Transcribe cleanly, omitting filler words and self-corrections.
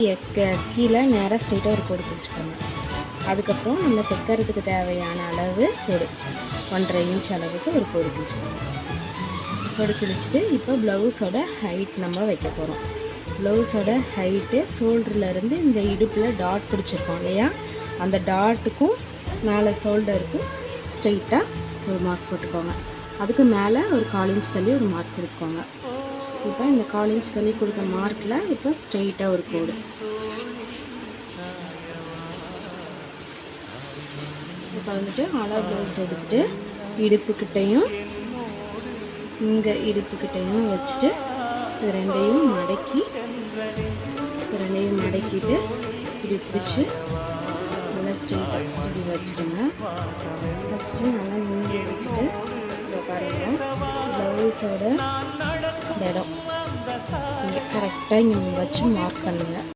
கீழே நேராக ஸ்ட்ரெயிட்டாக ஒரு கோடு கிழிச்சிக்கோங்க. அதுக்கப்புறம் நம்ம தைக்கிறதுக்கு தேவையான அளவு கோடு 1.5 இன்ச் அளவுக்கு ஒரு கோடு கிழிச்சிக்கோங்க. கோடு கிழிச்சிட்டு இப்போ ப்ளவுஸோட ஹைட் நம்ம வைக்க போகிறோம். ப்ளவுஸோட ஹைட்டு ஷோல்டர்லேருந்து இந்த இடுப்பில் டாட் பிடிச்சிருக்கோம் இல்லையா, அந்த டாட்டுக்கும் மேலே ஷோல்டருக்கும் ஸ்ட்ரெயிட்டாக ஒரு மார்க் போட்டுக்கோங்க. அதுக்கு மேலே ஒரு 1/4 இன்ச் தள்ளி ஒரு மார்க் கொடுத்துக்கோங்க. இப்போ இந்த 1/4 இன்ச் தள்ளி கொடுத்த மார்க்கில் இப்போ ஸ்ட்ரெயிட்டாக ஒரு கோடு. இப்போ வந்துட்டு அளவு ப்ளவுஸ் எடுத்துகிட்டு இடுப்புக்கிட்டையும் இங்கே இடுப்புக்கிட்டையும் வச்சுட்டு இது ரெண்டையும் மடக்கிட்டு இப்படி பிடிச்சி நல்லா ஸ்ட்ரெயிட்டாக இப்படி வச்சுருங்க. வச்சுட்டு நல்லா நீங்கி விட்டுட்டு இதை பாருங்கள், ப்ளவுஸோட இடம் இங்கே கரெக்டாக இங்கே வச்சு மார்க் பண்ணுங்கள்.